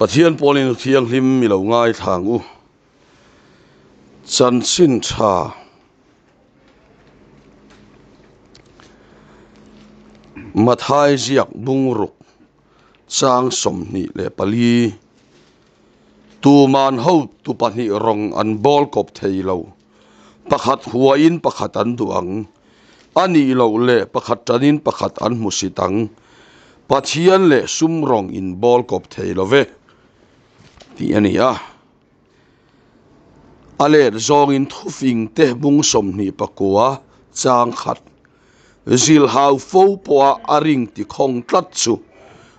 Pathian polin thiang hlim mi lo ngai thang u chan sin tha mathai ziak bungruk chang somni le pali tu man ho tu pani rong an bol kop theilo pakhat huain pakhat an duang ani lo le pakhat tanin pakhat an musitang Pathian le sumrong in bol kop theilo ve ti ania ale zong in thufing te bung somni pakua chang khat zil hau fo po aring ti khong tlat chu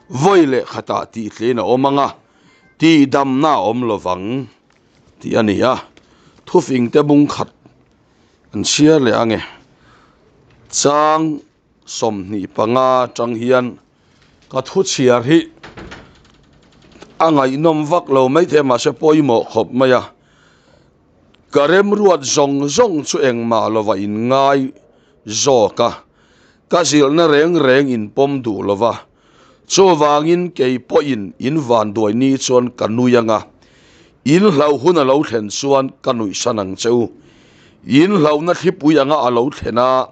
voile khata ti tlena omanga ti dam na om lovang ti ania thufing te bung khat an shia le ange chang somni panga tang hian ka thu chiar hi angai nom vak lo mai the ma se poimo khop maya karem ruat zong zong chu engma lova in ngai zoka kazil na reng reng in pom du lova cho wangin kei po in van doi ni chon kanuyanga in hlau hun alo thlen chuan kanui sanang cheu in hlau na thipuyanga alo thena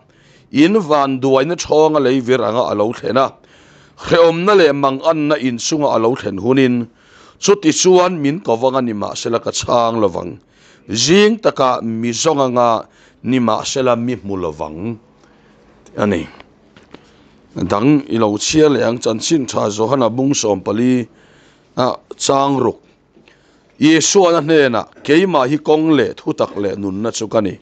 in van doi na chonga leivir anga alo thena kheom na le mang an na in sunga alo thlen hunin chuti chuan min kowanga ni ma selaka chang lovang jing taka mi zonga nga ni ma sela mi mulovang ani dang ilo chia leang chan chin tha zo hana bung som pali a chang ruk yesu ana hne na keima hi kong le thu tak le nun na chukani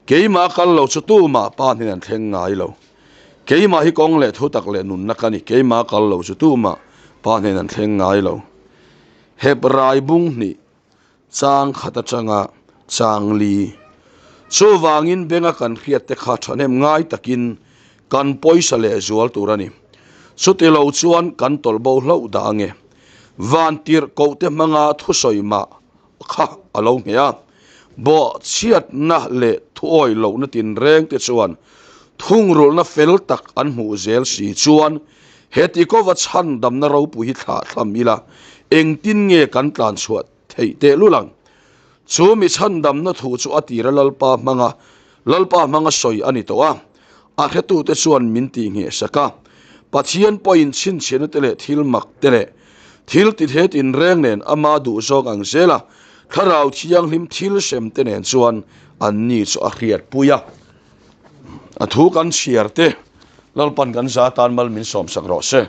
keima kal lo chu tu ma pa ni an thleng ngai lo keima hi kong le thu tak le nun na kani keima kal lo chu tu ma pa ni an thleng ngai lo hebrai bung ni chang khata changa chang li chu wangin benga kan khiat te kha thanem ngai takin kan poisa le zual turani chuti lo chuan kan tolbo hlo da nge van tir ko te manga thu soima kha alo ngea bo chiat na le thu oi lo na tin reng te chuan thung rul na fel tak an mu zel si chuan heti ko wa chan dam na ro pu hi thla thlamila eng tin nge kan tlan chuat thei te lulang chu mi chan dam na thu chu atira lalpa manga soi ani to a hetu te chuan min ti nge saka Pathian point chin chen tele thil mak tele thil ti het in reng nen ama du zong ang zela tharau chiang hlim thil sem te nen chuan an ni chu a khiat puya a thu kan siarte lalpan kan za tan mal min som sak ro se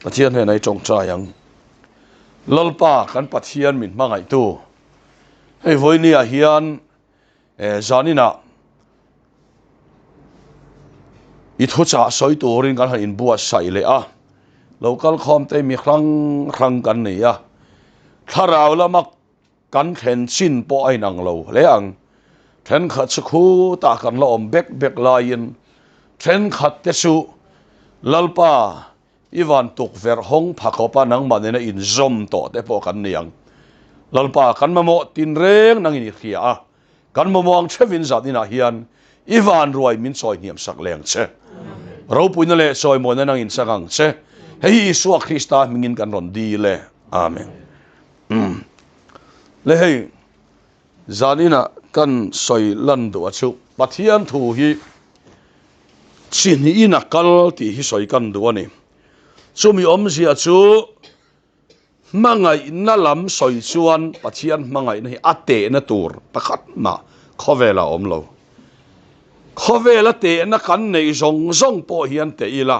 Pathian he nai chong cha yang lalpa kan Pathian min mangai tu hei voini a hian zanina i thu cha soi turin kan in bua sai le a local khom te mi khlang kan nei a tharau lamak kan thlen chin po ai nang lo le ang thlen khat chu khu ta kan lo om bek lain thlen khat te chu lalpa iwan tuk ver hong phakopa nang manena in zom to te po kan niang lalpa kan mamo tin reng nang in khia a kan momong chevin zatina hian iwan ruai min choi niam sak leng che ro puina le choi mo na nang in sakang che hei Isu Krista mingin kan ron di le amen le hei zanina kan soi lan do achu Pathian thu hi chin hi ina kal ti hi soi kan do ani chumi om zia chu mangai na lam soi chuan Pathian mangai na hi ate na tur pakhat ma khovela om lo khovela te na kan nei zong po hian te ila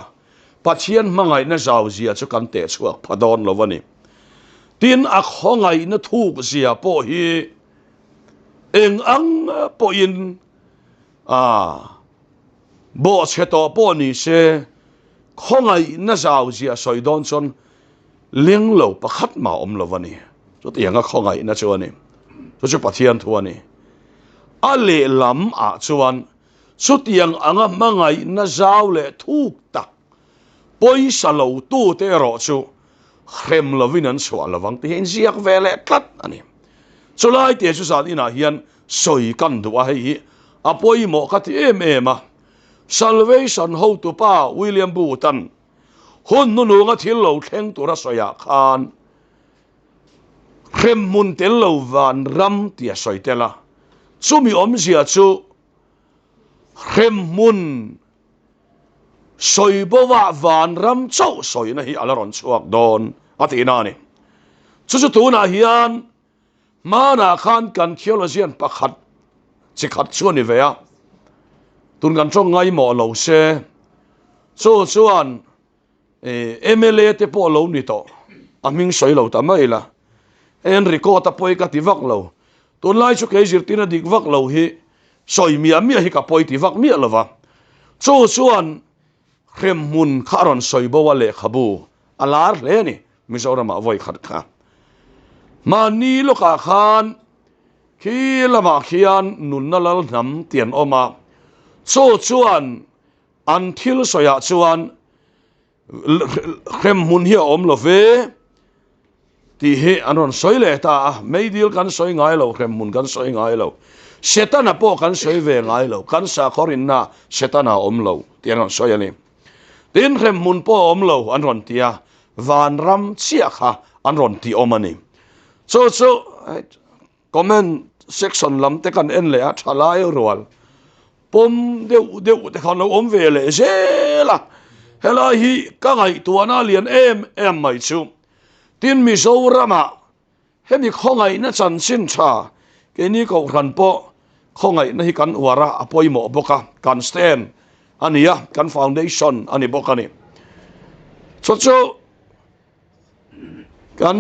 Pathian mangai na zau zia chu kan te chuak phadon lovani tin a khongai na thuk zia po hi eng ang po in bo cheto po ni se khongai na zau zia soidon chon ling lo pakhat ma om lovani chu tianga khongai na chuani chu Pathian thuani ale lam a chuan chu tiang anga mangai na zau le thuk tak poisa lo tu te ro chu khrem lovin an chwa lawang te hin ziak vele tlat ani chulai te chu sa ina hian soi kan du a hi apoi mo khat em a salvation ho tu pa William Button hun nu nu nga thil lo thleng tura soya khan rem mun tel lo van ram tia soi tela chu mi om zia chu rem mun soi bo wa van ram chau soi na hi alaron chuak don atina ni chu tu na hian mana khan kan theologian pakhat chi khat chu ni ve a tun kan chong ngai mo lo se chu chuan MLA te po lo ni to aming soi lo ta mai la Enrico ta poi ka ti vak lo tun lai chu ke zirtina dik vak lo hi soi mi hi ka poi ti vak mi lova chu chuan rem mun kharon soi bo wale khabu alar le ni mizoram a voi khat kha mani lo ka khan khi lama khian nun na lal nam tian oma chu chuan an thil soya chuan rem mun hi om lo ve ti he anon soi le ta mei dil kan soi ngai lo rem mun kan soi ngai lo setana po kan soi ve ngai lo kan sa khorin na setana om lo ti anon soi ani tin rem mun po om lo anon tia van ram chia kha anon ti omani so comment section lam te kan en le a thalai rol pom deu te khan lo om ve le zela hela hi ka ngai tuana lian em mai chu tin mi so rama hemi khongai na chan sin tha ke ni ko ran po khongai na hi kan wara apoi mo boka kan stand ania kan foundation ani boka ni cho kan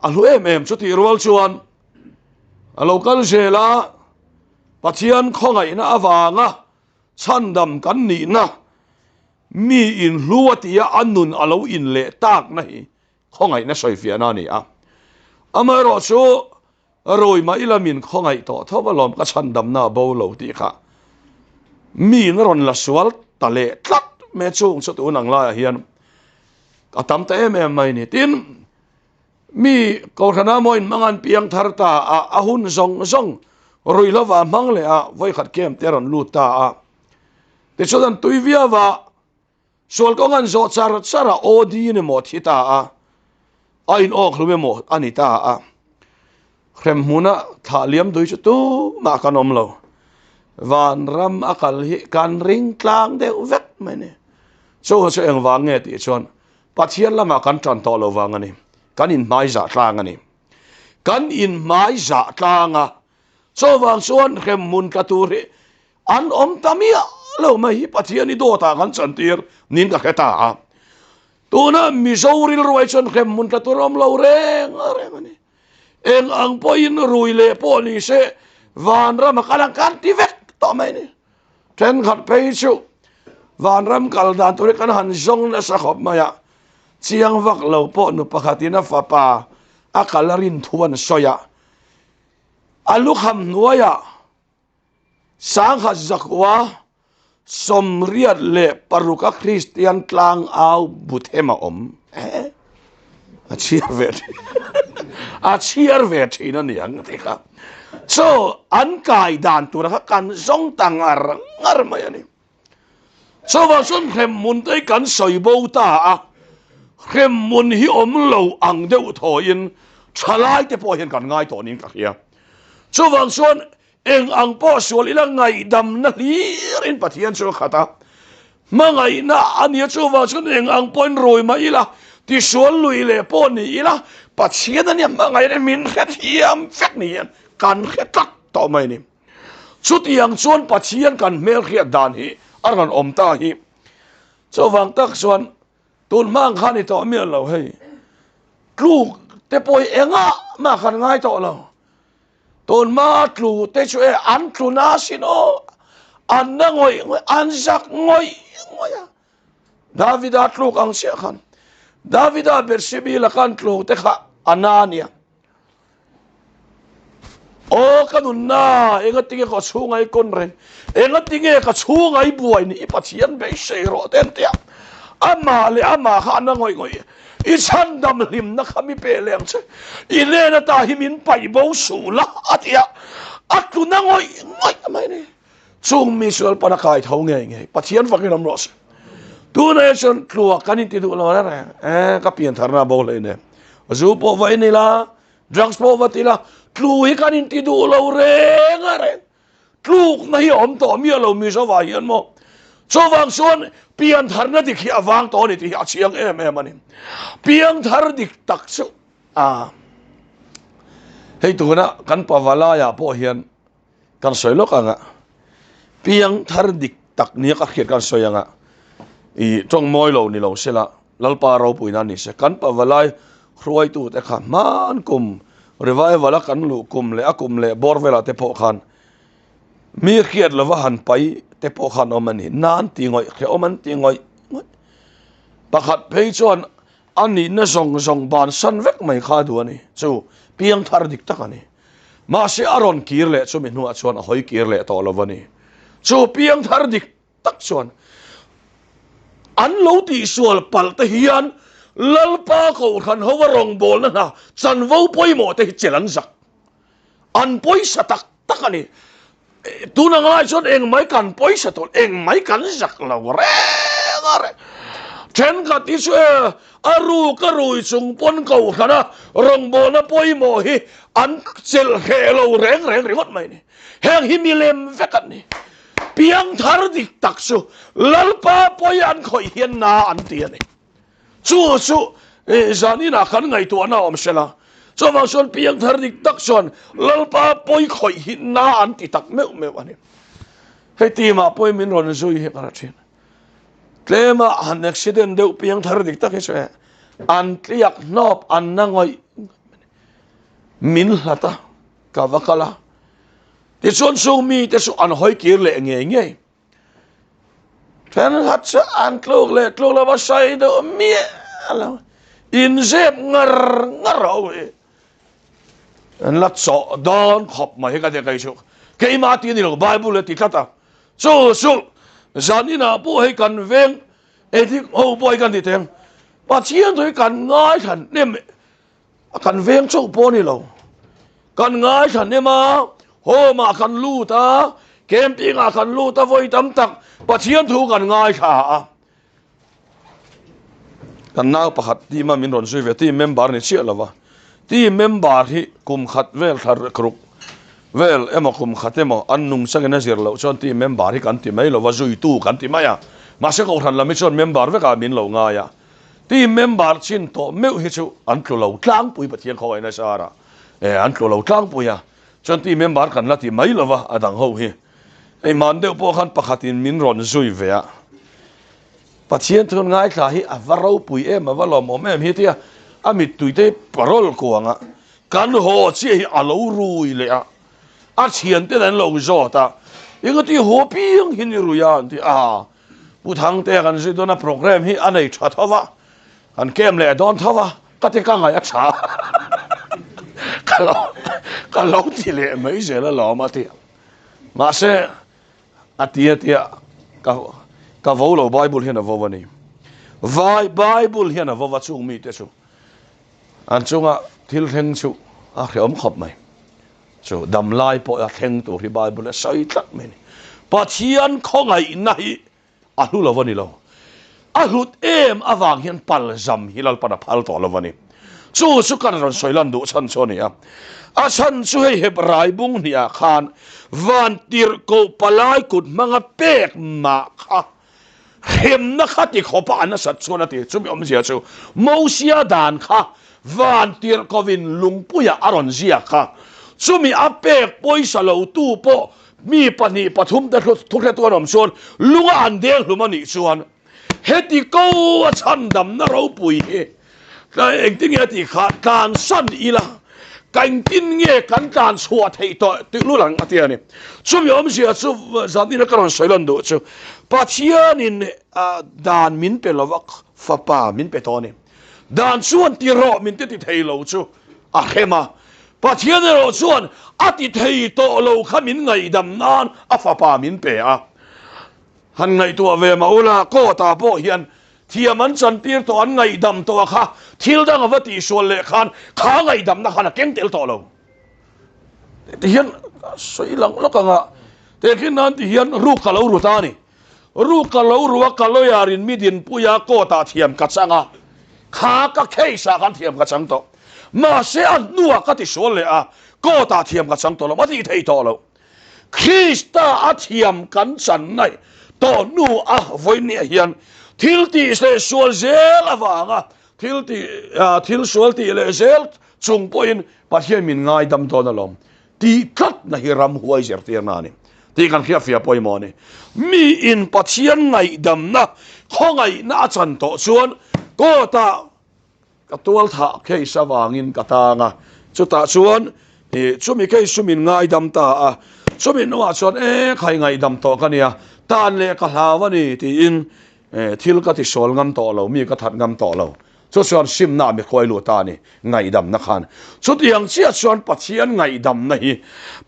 alu em chu ti rol chuan a local zela pathian khongai na awanga chandam kan ni na mi in luatia anun alo in le tak na hi khongai na soi fiana ni a amaro chu roi ma ilamin khongai to thobalom ka chandam na bo lo ti kha mi na ron la sual tale tlat me chung chu tu nang la hian atam ta em mai ni tin mi ko thana moin mangan piang tharta a hun zong roi lova mangle a voi khat kem teron luta a te chodan tuivia wa sol ko ngan zo chara odi ne mo thita a ain ok lume mo anita a khrem huna thaliam doi chu tu ma kanom lo van ram akal hi kan ring tlang de vet mane so eng wange ti chon pathian lama kan tran to lo wangani kan in mai za tlang ani kan in mai za tlanga so wang suan khem mun ka turi an om tamia lo mai pathian ni do ta kan chan tir nin ka kheta a tuna mizouril ruai chon khem mun ka turom lo reng ani eng ang poin rui le po ni se van ram kalang kan ti vek to mai ni ten khat pe chu van ram kal dan tu kan han zong na sa khop maya chiang vak lo po nu pakhatina fa pa akalarin thuan soya alu kham nuaya sang kha zakwa somriat le paruka Christian tlang au buthema om a chiar vet ina niang te kha so an kai dan tu ra kan zong tangar ngar mayani so wa sun khem mun te kan soi bo ta a khem mun hi om lo ang deu thoin thalai te po hian kan ngai to nin ka khia so wa sun eng ang po sual ila ngai dam na lirin pathian chu khata mangai na ania chu wa sun eng ang pon roi ma ila ti sual lui le po ni ila pathian ania mangai ne min khat hiam fek ni kan khetak to mai ni chut yang chuan pathian kan mel khia dan hi aran om ta hi so wang tak chuan tun mang khani to mi lo hei tlu te poi enga ma khan ngai to lo ton ma tlu te chu e an tlu na sino an na ngoi an zak ngoi Davida tlu ang sia khan Davida bersibi la kan tlu te kha Anania o kanun na enga tinge ko chungai kon ren enga tinge ka chungai buai ni ipathian be sei ro ten tia ama kha na ngoi i chandam lim na khami pe leng che i le na ta himin pai bo su la atia atu na ngoi mai ni chung mi sul pana kai thau nge pathian vakin am ros tu na chen tlua kanin ti du lo ra ka pian tharna bo le ne zu po vai ni la drugs po vatila tlu hi kanin ti du lo reng are tlu na hi om to mi lo mi so wa hian mo so wang suan pian thar na dik hi awang to ni ti a chiang em ani piang thar dik tak su hei tu na kan pavala ya po hian kan soilo kanga piang thar dik tak ni ka khiat kan soyanga i tong moi lo ni lo sela lalpa ro puina ni se kan pavalai khruai tu te kha man kum revival kan lu kum le akum le borvela te po khan mi khiat lova han pai te po khan omani nan ti ngoi khe oman ti ngoi pakhat phei chuan ani na zong ban san vek mai kha du ani chu piang thar dik tak ani ma se aron kir le chu mi nu a chuan a hoi kir le to lovani chu piang thar dik tak chuan an lo ti sual pal te hian lalpa ko khan ho rong bol na chan vo poi mo te chelan sak an poi sa tak tak ani tu na ngai chon eng mai kan poi sa tol eng mai kan sak lo re chen ka ti su aru ka rui chung pon ko khana rong bol na poi mo hi an chel he lo reng ringot mai ni heng hi mi lem vekat ni piang thar dik tak su lalpa poi an khoi hian na an ti ani chu zani na khan ngai tu na om sela cho wang son piang thar dik tak son lalpa poi khoi hin na an ti tak meu ani hei ti ma poi min ron zui he kana thin tlema han accident deu piang thar dik tak he an tliak nop an na ngoi min hata ka vakala ti son so mi te so an hoi kir le nge Fan hat sa an tlog la ba sai do mi ala in zep ngar au an lat so don khop mai ka de kai chu ke ma ti ni lo bible ti kata so zanina bu he kan veng e ti ho boy kan ti teng pa chian thoi kan ngai khan nem kan veng chu po ni lo kan ngai khan ne ma ho ma kan lu ta camping a kan lu ta voi tam tak pa chian thu kan ngai kha kan nau pakhat ti ma min ron sui ve ti member ni chia lawa ti member hi kum khat vel thar kruk vel emo kum khatemo annung sangena zir lo chon ti member hi kan ti mai lo wa zui tu kan ti maya ma se ko ran la mi chon member ve ka min lo nga ya ti member chin to meu hi chu an tlo lo tlang pui pathian kho ai na sara an tlo lo tlang pui ya chon ti member kan la ti mai lo wa adang ho hi ei man deuh po khan pakhatin min ron zui ve a pathian thon ngai thla hi avaro pui em avalom om em hi tia amit tuite parol ko anga kan ho chi hi alo rui le a chian te dan lo zo ta inga ti ho piang hin ru ya ti pu thang te kan zui dona program hi anei tha thawa an kem le don thawa ka te ka ngai a tha ka lo ti le mai je la lo ma ti ma se atia ka vo lo bible hian a vo ni vai bible hian a vo wa chung mi te chu an chunga thil theng chu a khom khop mai chu dam lai po a theng tu ri bible a sai tlat me ni pathian khongai na hi a hu lo ni lo a hut em awang hian pal zam hilal pana phal to lo ni chu kan ron soilan du chan choni a chan chu hei heb rai bung ni a khan van tir ko palai kut manga pek ma kha hem na khati khopa ana sat chona ti chumi om zia chu mosia dan kha van tir ko vin lungpuya aron zia kha chumi a pek poisa lo tu po mi pani pathum da thu khe to rom son lunga an deng hlumani chuan heti ko a chan dam na ro pui he ka eng ting ya ti kha kan san ila kan tin nge kan kan chua thei to ti lu lang atia ni chumi om zia chu zani na karon soilon do chu pathian in dan min pe lovak fa pa min pe to ni dan chuan ti ro min te ti thei lo chu a khema pathian ro chuan a ti thei to lo khamin ngai dam nan a fa pa min pe han ngai tu ve maula ko ta po hian thiaman chan tir to an ngai dam to kha thil dang awati sol le khan kha ngai dam na khana keng tel to lo ti hian soi lang lokanga te kin nan ti hian ru ka lo ru ta ni ru ka lo ru ka lo yarin midin puya ko ta thiam ka changa kha ka khei sa kan thiam ka chang to mà sẽ ăn nuông cái số lệ à có ta thiam cái sáng tổ lo mà thì thấy to lo Krista à thiam cắn sẵn này to nu à với nhẹ hiền thiếu tỷ sẽ số dễ là vàng à thiếu số tỷ lệ dễ chung point bắt hiện mình ngay đâm to nó lòng tí cắt na hiram huay giờ tiền nani tí kan khía phía poi mò này mi in bắt hiện ngay đâm na không ngay na chân to chuan có ta cái tual thả cái sa vangin cái ta nga chú ta chuan thì chú mi cái chú mình ngay đâm ta à chú mình nói chuan khai ngay đâm to cái này tan lệ cái hào vậy thì in thiếu cái thì sol ngam to lâu mi cái thật ngam to lâu chú chuan sim na mi khoi lu ta ni ngay đâm na khan chú tiếng chia chuan bắt hiện ngay đâm này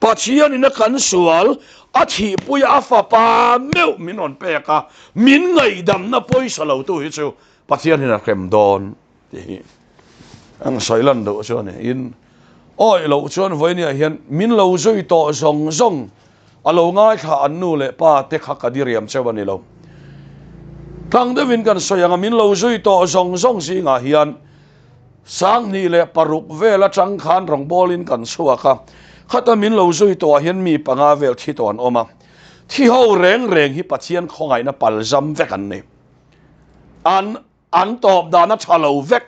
bắt hiện in cái sual à thì bui à pha pa meu min on pe ka min ngay đâm na bui sa lâu tu hi chú bắt hiện in là kem don thì anh soi lần đầu cho này in ôi lâu cho với này hiện min lâu rồi to song song à lâu ngay khá anh nu lệ pa te khắc cái điểm cho bên này lâu thằng đó vin cần soi anh min lâu rồi to song song gì ngà hiện sáng ni lệ paruk về là trăng khan rong bolin cần xua ka khát min lâu rồi to hiện mi panga về thi toàn oma thi hậu rèn rèn hi bắt hiện không ai na pal jam về cần này an top da na chalo vek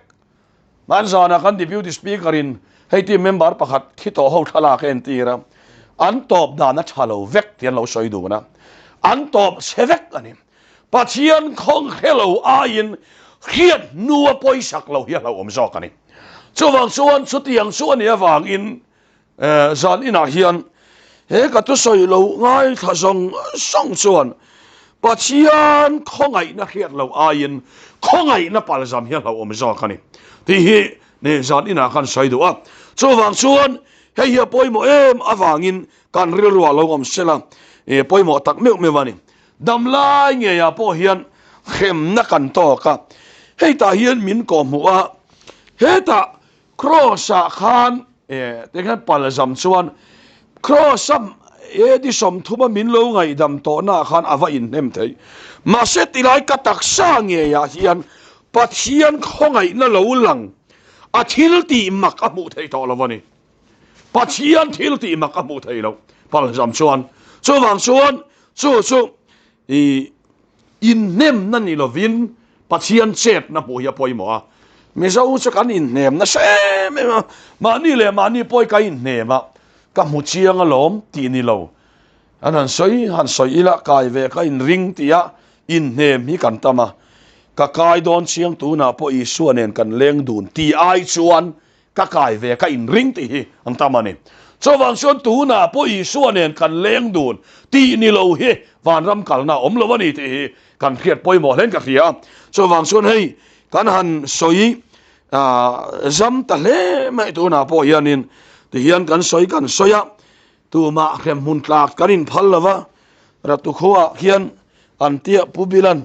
man zana kan deputy speaker in hei team member pakhat thi to ho thala ken tira an top da na chalo vek tian lo soi du na an top sevek ani pathian khong hello a in khiat nuwa poisak lo hi lo om zo kani chuwang chuan chutiang chuan ya wang in zan ina hian he ka tu soi lo ngai tha song song chuan pathian khongai na khiat lo a in khongai na pal jam hian lo om zo kani thì hi ne zan ina kan sai do a chuwang chuan hei hi poimo em awangin kan ril ruwa lo om sela poimo tak meu mewani dam lai nge ya po hian khem na kan to ka hei ta hian min ko mu a he ta crossa khan te khan pal jam chuan crossam di som thuma min lo ngai dam to na khan awa in nem thei ma se tilai ka tak sa nge ya hian pathian khongai na lo lang a thil ti mak a mu thei to lo wani pathian thil ti mak a mu thei lo pal jam chuan chuwang chuan chu in nem na ni lovin pathian chet na pu ya poimo a me zo chu kan in nem na se ma ni le ma ni poi ka in nem a ka mu chiang a lom ti ni lo han soi ila kai ve ka in ring tia in nem hi kan tama ka kai don chiang tu na po i suanen kan leng dun ti ai chuan ka kai ve ka in ring ti hi ang tamani chowang chuan tu na po i suanen kan leng dun ti ni lo hi van ram kal na om lo wani ti hi kan khiat poi mo len ka khia chowang chuan hei kan han soi zam ta le mai tu na po hianin ti hian kan soya tu ma khem hun tlak kanin phal lawa ra tu khuwa hian an tia pubilan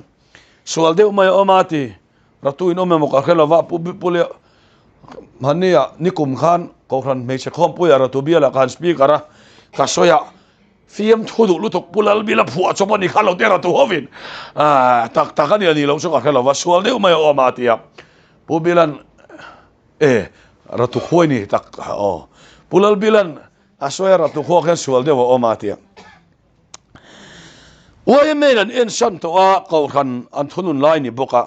sual deu mai omati ratu in ome moka khelawa pule mania nikum khan ko khan me che khom puya ratu biala kan speaker ka soya fiam thudu lutuk pulal bila phua chomani khalo te ratu hovin tak takani ani lo so ka khelawa sual deu mai omati ya pubilan ratu khoini tak pulal bilan asoya ratu kho khan sual deu omati Wai melan en santo a kau kan an thunun lai ni boka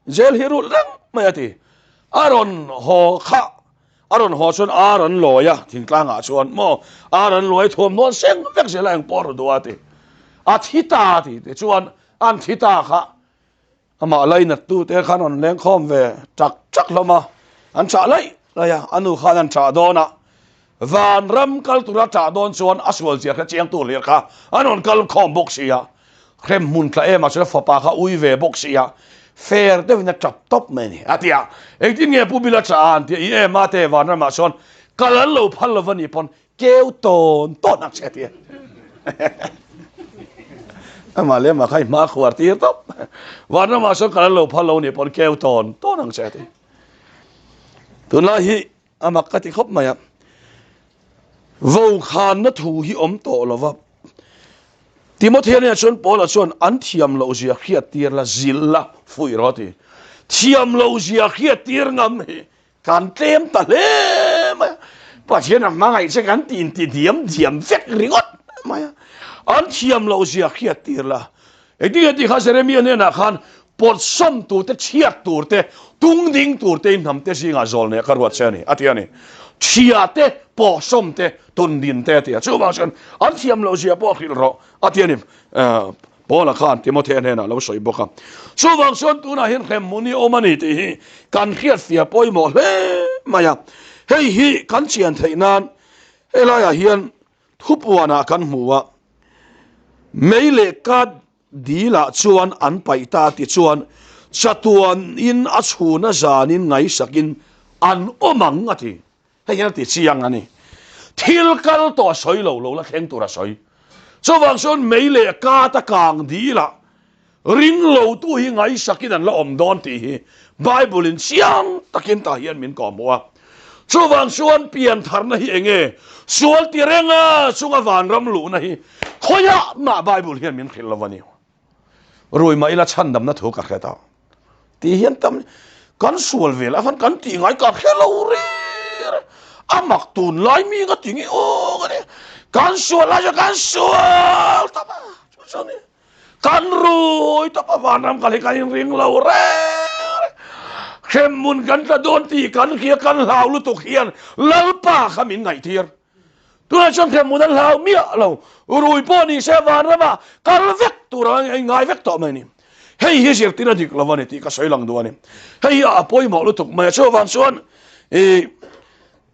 zel hiru lang mayati aron ho kha aron ho chon aron loya thingtlang a chuan mo aron loi thom non seng vek se lang por do ati a thita ti te chuan an thita kha ama lai na tu te khan on leng khom ve chak loma an cha lai ya anu khan an cha dona van ram kal tura cha don chuan aswal sia kha chiang tu ler kha anon kal khom bok sia krem mun tla ema so fa pa kha ui ve boxia fair de na chop top meni atia ektin nge pubila cha an ti e ma te van ma son kalal lo phal lo vani pon keu ton nak che ti ama le ma khai ma khwar ti top van ma son kalal lo phal lo ni pon keu ton nak che ti tunla hi ama ka ti khop ma ya vo khan na thu hi om to lo wa Timothy ne chon Paul chon anthiam lo zia khiat tir la zilla fui roti thiam lo zia khiat tir ngam hi kan tlem ta le bà chiến là mang ngày sẽ gắn tiền điểm vết ringot mày anh chiêm lâu gì khiết tiền là ấy thì khai sẽ miên nên là khan bột sâm tủ te chiết tủ te tung đinh tủ te nằm te gì ngà zol này các vật xe này à thế này chiết te bột sâm te tung đinh te thế chú bảo xem anh chiêm lâu gì bột khil rõ à thế này bố là khan thì một thế này là lâu soi bốc à chú bảo xem tu na hiện khem muni omani thì can khiết phía bôi mỏ lẽ mày hey hi kan chian thei nan elaya hian thupuana kan hmuwa meile ka dila chuan an paita ti chuan chatuan in a chhuna zanin ngai sakin an omang ati hei hian ti chiang ani thil kal to soi lo la kheng tura soi chawang son meile ka ta kang dila ring lo tu hi ngai sakin an la om don ti hi bible in siang takin ta hian min ko moa chawang son pian thar na hi enge sual ti renga chunga van ram lu na hi khoya ma bible hian min khil lawani rồi mai la chan dam na thu ka khata ti hian tam kan sual vel afan kan ti ngai ka khelo re amak tun lai mi nga tingi o gane kan sual la kan sual ta ba choni kan roi ta pa van ram ka le kan ring lo re khem mun kan ta don ti kan khia kan lau lu tu khian lalpa khamin ngai thir tu na chon khem mun lau mi lo rui po ni se van ra ma kal vek tu ra ngai vek to mai ni hei hi sir tina dik lavani ti ka soi lang duani hei a poi mo lu tuk mai cho van suan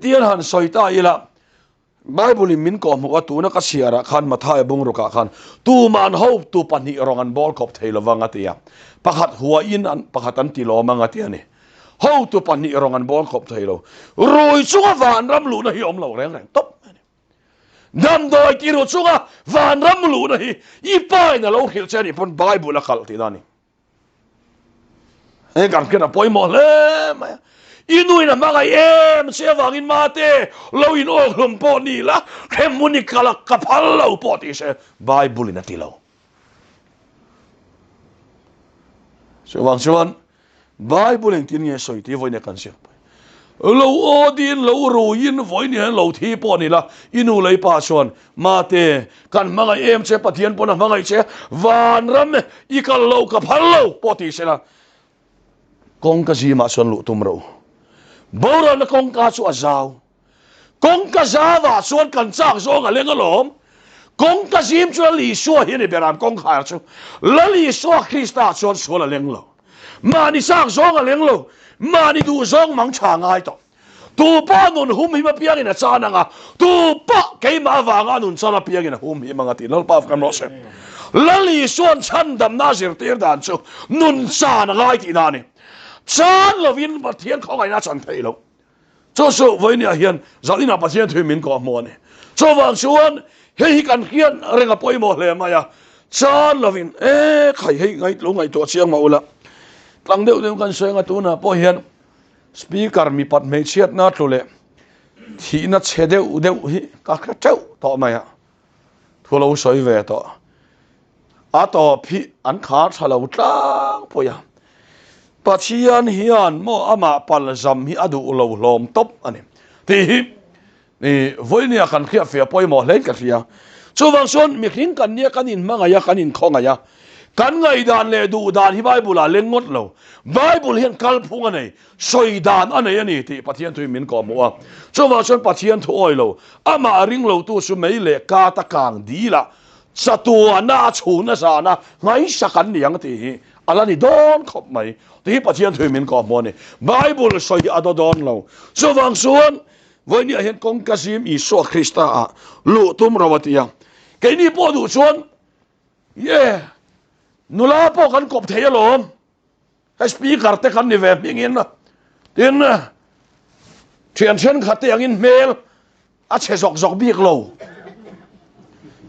tian han soi ta ila bible min ko mu atu na ka siara khan mathai bung ru ka khan tu man ho tu pani rongan bol kop thei lawanga tia pakhat huwa in an pakhat an ti lo manga tia ni ho tu pani rongan bol kop thei lo roi chunga van ram lu na hi om lo reng top nam doi ti ro chunga van ram lu na hi I pai na lo khil chani pon bible la khal ti dani e kan kena poi mo le ma inui na magai em se wangin mate lo in ok lom po ni la khem muni kala kapal lo po ti se bible na ti lo se wang chuan bible eng tin nge soi ti voi ne kan se lo odin lo ruin voi ni lo thi po ni la inu lei pa chuan mate kan magai em che pathian po na magai che van ram I kal lo kapal lo po ti se la kong ka ji ma chuan lu tum ro bora na kong ka chu azau kong ka zawa chuan kan chak zong a leng alom kong ka zim chu li suwa hi ni beram kong kha chu la li suwa krista chuan suwa leng lo mani sak zong a leng lo mani du zong mang cha ngai to tu pa nun hum hi ma piang ina cha na nga tu pa ke ma wa nga nun cha na piang ina hum hi ma nga ti lal pa kan ro se la li suan chan dam na zir tir dan chu nun cha na ngai ti na ni chan lovin pathian khong ai na chan thei lo cho so voi ni hian zalina pathian thui min ko mo ni cho wang chuan hei kan hian renga poi mo hle ma ya chan lovin khai hei ngai lo ngai to chiang ma ula tlang deuh kan soinga tu na po hian speaker mi pat me chiat na tlule thi na chedeu deu hi ka kha chau to ma ya thulo soi ve to a to phi an kha thalo tlang po ya pathian hian mo ama pal zam hi adu lo lom top ani ti ni voinia kan khia fe poi mo len ka khia chuwang son mi khin kan nia kan in manga ya kan in khonga ya kan ngai dan le du dan hi bible a lengot lo bible hian kal phunga nei soi dan anei ani ti pathian thui min ko mo a chuwang son pathian thu oi lo ama ring lo tu su mei le ka ta kang dila chatua na chuna sa na ngai sakan niang ti alani don khop mai ti pathian thui min ko mo ni bible soi ado don lo chuwang suan voi ni hian kong kasim I so krista a lu tum rawatia ke ni po du chuan nula po kan kop thei alom speaker te kan ni ve mingin na tin thian chen khate angin mel a che zok bik lo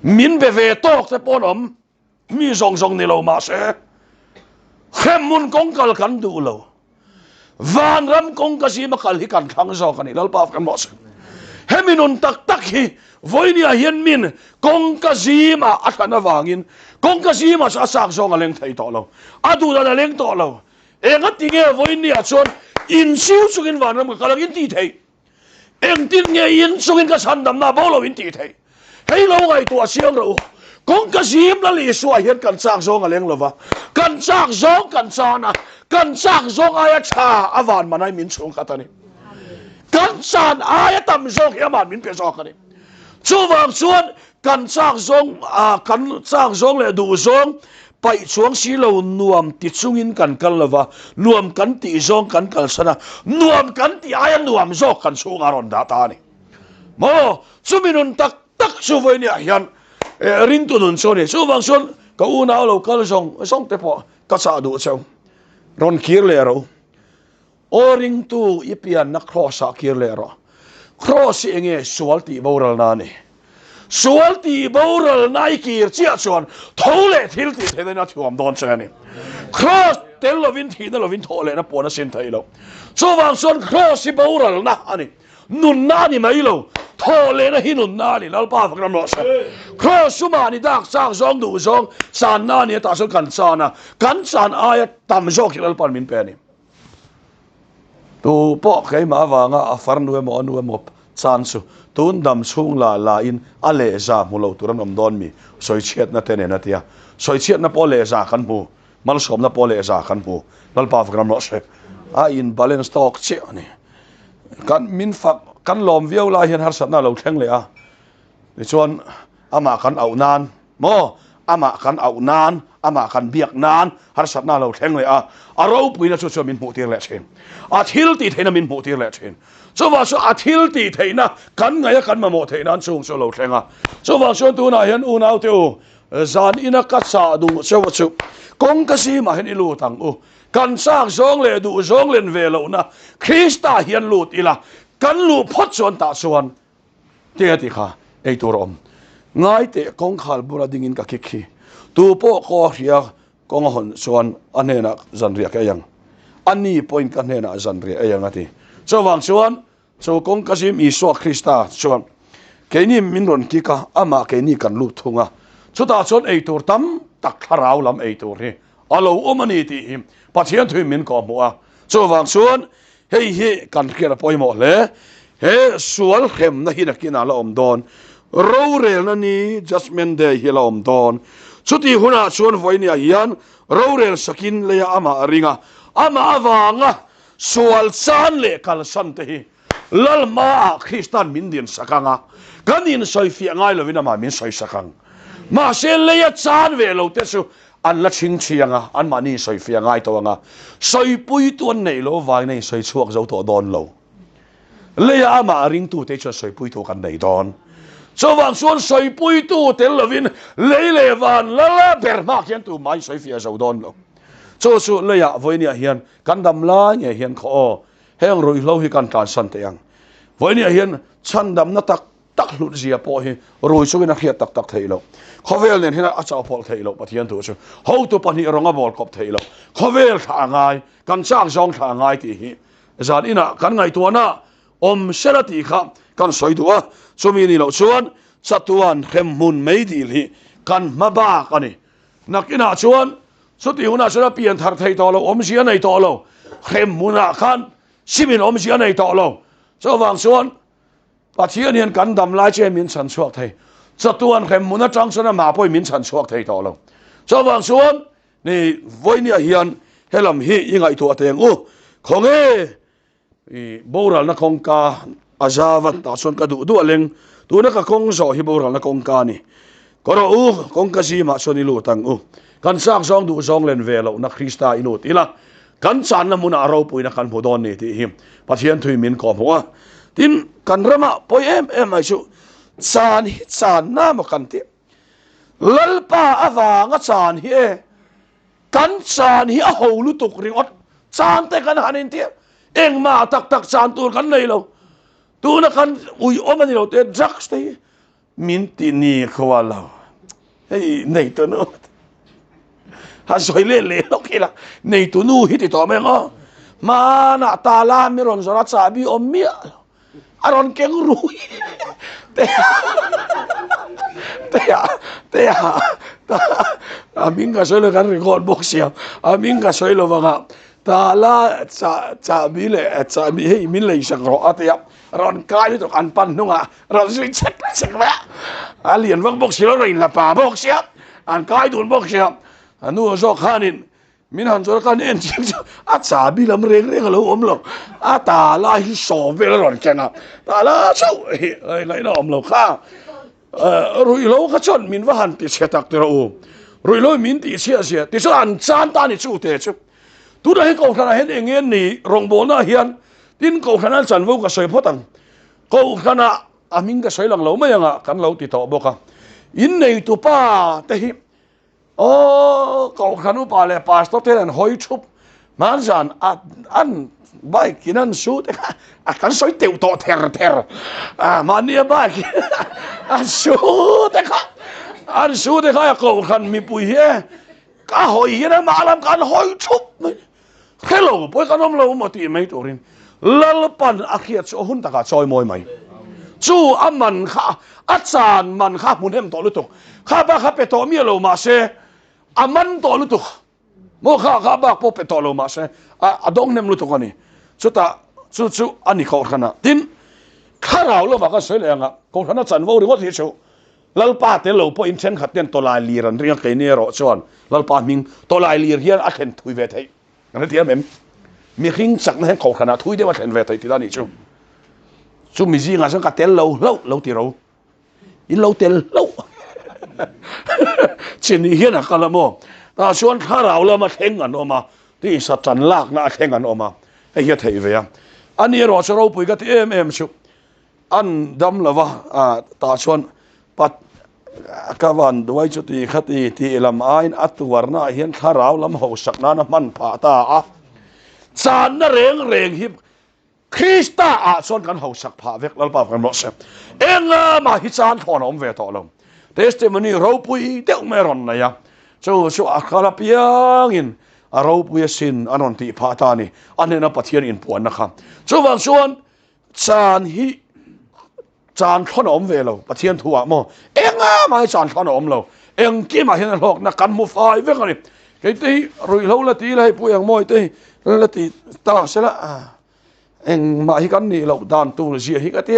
min be ve tok te pon om mi zong ni lo ma se khem mun kong kal kan du lo van ram kong ka si makal hi kan thang zo kan lal pa kan mo se heminun tak hi voinia hian min kong ka si ma athana wangin kong ka si ma sa sak zo ngaleng thei to lo adu da leng to lo engati ge voinia chon in siu chungin van ram ka kalagin ti thei eng tin nghe in sungin ka san dam na bolo in ti thei hei lo ngai tua siang ro kong ka sim la li suai hian kan chak zong aleng lova kan chak zong kan chana kan chak zong aya cha awan manai min chung katani kan chan aya tam zong yaman min pe zok ani chuwang chuan kan chak zong le du zong pai chuang si lo nuam ti chungin kan kal lova nuam kan ti zong kan kal sana nuam kan ti aya nuam zok kan chung aron da ta ni mo chuminun tak tak chu voi ni hian rin tu nun so ni chuwang chuan ka una lo kal zong te po ka cha du cheu ron kir le ro o ring tu ipian na cross a kir le ro cross enge sualti boral na ni sualti boral nai kir chia chuan thole thil ti the na thuam don chani cross tel lovin thi na lovin thole na pona sin thailo chuwang chuan cross boral na ani nun na ni mai lo thole na hinun na ni lalpa fakram lo sa cross suma ni dak sang zong du zong san na ni ta so kan san aya tam zok lalpan min pe ni tu po kai ma wanga a far nu mo chan su tun dam chung la in ale za mulo turan om don mi soi chiat na tene na tia soi chiat na pole za kan bu mal som na pole za kan bu dal pa fakram no se a in balance stock che ani kan min fak kan lom viau la hian har sat na lo thleng le a ni chuan ama kan au nan mo ama kan au nan ama kan biak nan har sat na lo thleng le a aro puina chu min mu tir le chen a thil ti theina min mu tir le chen so wa so a thil ti theina kan ngai kan ma mo theina an chung so lo thlenga so wa so tu na hian u nau teu zan ina ka sa du so chu kong ka si ma hen ilu tang u kan sak zong le du zong len ve lo na krista hian lut ila kan lu phot chon ta chuan te ti kha ei tur om ngai te kong khal bura ding in ka kikhi tu po ko ria kong hon chuan anena zan ria ka yang ani point kan hena zan ria yang ati so wang chuan so kong kasim iso krista chuan keini min ron ki ka ama keini kan lu thunga chuta chuan ei tur tam tak tharau lam ei tur hi alo omani ti him pathian thui min ko mu a so wang chuan hei hi kan khela poimo le he sual khem na hi na kina la om don ro rel na ni judgment day hi la om don chuti huna chuan voinia hian ro rel sakin le ama ringa ama awanga sual chan le kal san te hi lalma a kristan min din sakanga kanin soi fi ngai lovina ma min soi sakang ma se le ya chan ve lo te su an la ching chianga an mani soi fi ngai to anga soi pui tuan nei lo vai nei soi chuak zo to don lo le ya ama ring tu te chu soi pui to kan nei don so wang suan soi pui tu tel lovin le van la ber ma kian tu mai soi fi zo don lo so su le ya voinia hian kan dam la nge hian kho heng roi lo hi kan tan san te yang voinia hian chan dam na tak hlut zia po hi roi chu na khia tak theilo khovel nen hina acha pol theilo pathian tu chu ho tu pani ronga bol kop theilo khovel tha ngai kan chak zong tha ngai ti hi zan ina kan ngai tu na om serati kha kan soi duwa chumi ni lo chuan chatuan khem mun mei dil hi kan maba kani nakina chuan suti huna sera pian thar thei to lo om sia nei to lo khem muna khan simin om sia nei to lo so wang chuan pathian hian kan dam lai che min chan chuak thei chatuan khem muna chang sana ma poi min chan chuak thei to lo so wang chuan ni voinia hian helam hi ingai tu ateng u khonge i boral na kongka azawan ta son ka du aleng tu na ka kong zo hi boral na kongka ni koro u kongka si ma soni lu tang u kan sak zong du zong len velo na krista inut ila kan chan na muna ro pui na kan bodon ni ti him pathian thui min ko mo tin kan rama poi em ai chu chan na ma kan ti lalpa awanga chan hi e kan chan hi a ho lu tuk ringot chan te kan hanin ti eng ma tak chan tur kan nei lo tu na kan ui omani lo te jacks te min ti ni khwala hei nei to no ha soi le lo kila nei tu nu hi ti to me ngo ma na ta la mi ron zora cha bi om mi aron keng ru te amin ka soi lo kan record box ya amin ka soi lo wanga ta la cha bi le cha bi hei min lei sak ro atia ron kai ni to kan pan nunga ron sui chat sak ba alien wang bok silo rein la pa bok sia an kai dun bok sia anu zo khanin min han zo kan en chi a cha bi lam reng reng lo om lo a ta la hi so ve ron chana ta la so ai lai lo om lo kha rui lo kha chon min wa han ti che tak te ro rui lo min ti sia sia ti so an chan ta ni chu te chu tu da he ko khana he engen ni rong bo na hian tin ko khana chan vo ka soi photang ko khana aming ka soi lang lo ma yanga kan lo ti to boka in nei tu pa te hi ko khanu pa le pastor te an hoi chup man jan an bai kinan su te a kan soi teu to ter mania bai an su te kha an su te kha ko khan mi pui he ka hoi he na malam kan hoi chup hello poi kan om lo mo ti mai torin lal pan akhiat so hun taka choi moi mai chu aman kha achan man kha mun hem to lu tok kha ba kha pe to mi lo ma se aman to lu tok mo kha ba po pe to lo ma se a dong nem lu tok ani chu ta chu ani kho khana tin kha rao lo ba ka se le nga ko khana chan vo ri ngo ti chu lal pa te lo po in chen khat ten to lai li ran ring ke ne ro chuan lal pa ming to lai li hian a khen thui ve thei ngana ti mem mi khing sak na ko khana thui de wa khen ve thei ti da ni chu mi ji nga sang ka tel lo ti ro in lo tel lo chen ni hian a kala mo ta chuan kha rao lo ma kheng an oma ti sa chan lak na kheng an oma e hi thei ve ya ani ro cho ro pui ka ti em chu an dam lawa ta chuan pat kawan duai chu ti khati ti lam ain atuwarna hian kharau lam ho sakna na man pha ta a chan na reng hi Krista a chon kan ho sak pha vek lal pa kan mo se enga ma hi chan thon om ve to lom testimony ro pui te meron na ya chu a khala piang in a ro pui sin anon ti pha ta ni anena pathian in puan na kha chu wang chuan chan hi chan thon om ve lo pathian thua mo enga mai chan thon om lo eng ki ma hian lok na kan mu fai ve ani ke ti rui lo la ti lai pu yang moi te la ti ta se la eng ma hi kan ni lo dan tu ji hi ka ti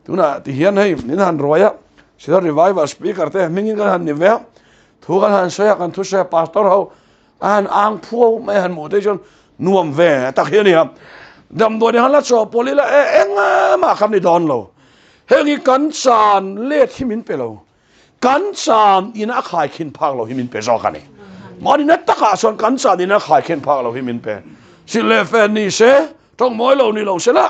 tu na ti hian hei nin han roya sida revival speaker te mingin kan han ni ve thu kan han soya kan thu se pastor ho an ang phu mai han mu te jon nuam ve tak hian ni ha dam do ni han la cho poli la enga ma kan ni don lo hengi kan chan le thimin pelo kan chan ina khai khin phak lo himin pe zo ka ni mani na taka son kan chan ina khai khin phak lo himin pe si le fe ni se tong moi lo ni lo se la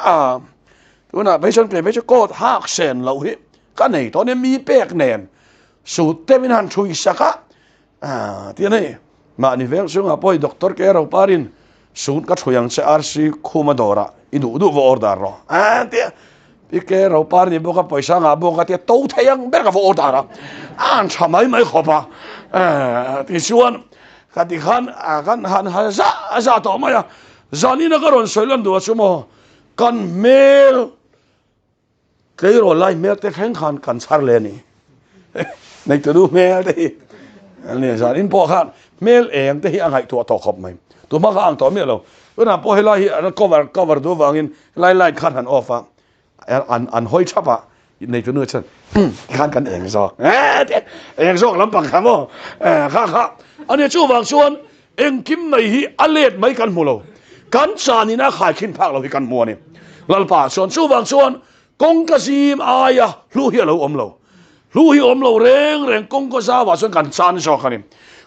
tu na be son pe be ko hak sen lo hi ka nei to ne mi pek nen su te min han chui saka ti nei ma ni vel sunga poi doctor ke ro parin sun ka thoyang se rc khumadora idu du vo order ro ti Ike ro par ni boka paisa nga boka te to thayang ber ka vo dara an chamai mai khopa ti chuan ka ti khan han za to maya zani na karon soilan du chumo kan mel ke ro lai mel te kheng khan kan char le ni nei tu du mel te ani zanin po khan mel eng te hi angai tu to khop mai tu ma ka ang to me lo na po helai hi cover du wangin lai khan han ofa an hoi chapa nei tu nu chen khan kan eng zo eng zo lam pang khamo kha ani chu wang chuan eng kim mai hi alet mai kan mulo kan chani na khai khin phak lo hi kan mu ni lalpa chuan chu wang chuan kong ka sim aya lu hi lo om lo reng kong ko sa wa chuan kan chan zo khani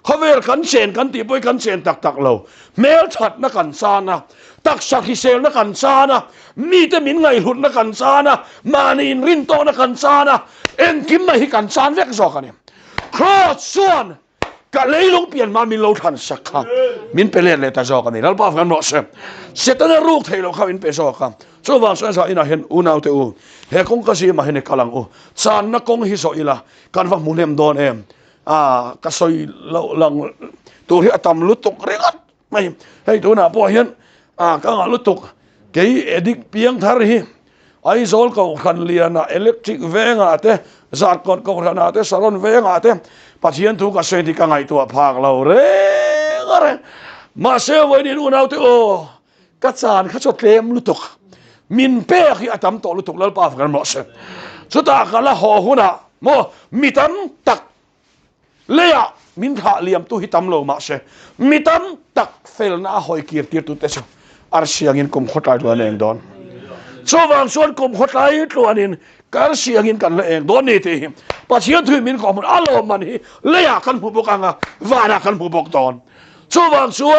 khawer kan chen kan ti poi kan chen tak lo mel that na kan chana tak sak hi sel na kan chana mi te min ngai hlut na kan chana mani in rin to na kan chana en kim mai hi kan chan vek zo khani cross chuan ka leilong pian ma min lo than sakha min pele le ta zo khani lal pa kan no se ta na ruk thei lo kha min pe zo kha chu wang sa ina hen unau te u he kong ka si ma hen kalang u chan na kong hi so ila kan wa munem don em ka soi lo lang tu hi atam lutuk rengat mai hei tu na po hian ka nga lutuk ke edik piang thar hi ai zol ko khan liana electric venga te zat kon ko rana te saron venga te pathian tu ka sei di ka ngai tu phak lo re mà sẽ với đến unau thế ô các sàn các chốt lem lụt tục min pe khi atam to lụt tục lal pa phải mà sẽ số ta cả là họ hôn à mà mi tam tắc lẽ min thả liam tu hitam lo mà sẽ mi tam tắc fel na hỏi kiệt tiệt tu thế sao arsiang in kum khotai lo anh đón số vàng số kum khotai lo anh cái arsiang in kan anh đón này thì bắt chiên thui min còn một alo mà đi lẽ kan phụ bốc anga và kan phụ bốc đón số vàng số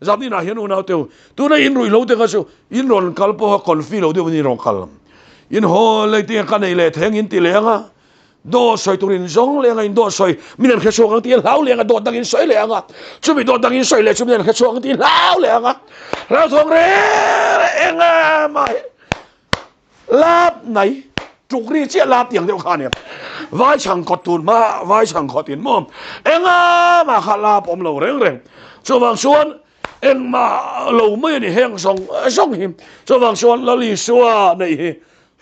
giáp đi nào hiện unau tiêu tu này in rủi lâu thế cái số in ron kalpo còn phi lâu tiêu in ron kalam in ho lấy tiền cái này lấy thèn in tỷ lệ nga do soi turin zong le ngai do soi minan khe so ang ti lau le nga do dang in soi le nga chumi do dang in soi le chumi khe so ang ti lau le nga ra thong re enga mai lap này trục ri chia lap tiếng đều khan vai chẳng có tun ma vai chẳng có tiền mom enga mà kha lap om lo reng reng so bang suan eng ma lo mai ni heng song song him so bang suan la li suwa nei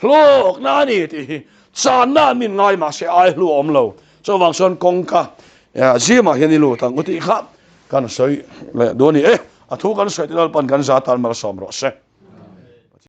lok na ni ti san na min ngai ma se ai lu om lo so wang son kong ka ya ji ma hian lu tang uti kha kan soi le do ni a thu kan soi tilal pan kan za tan mar som ro se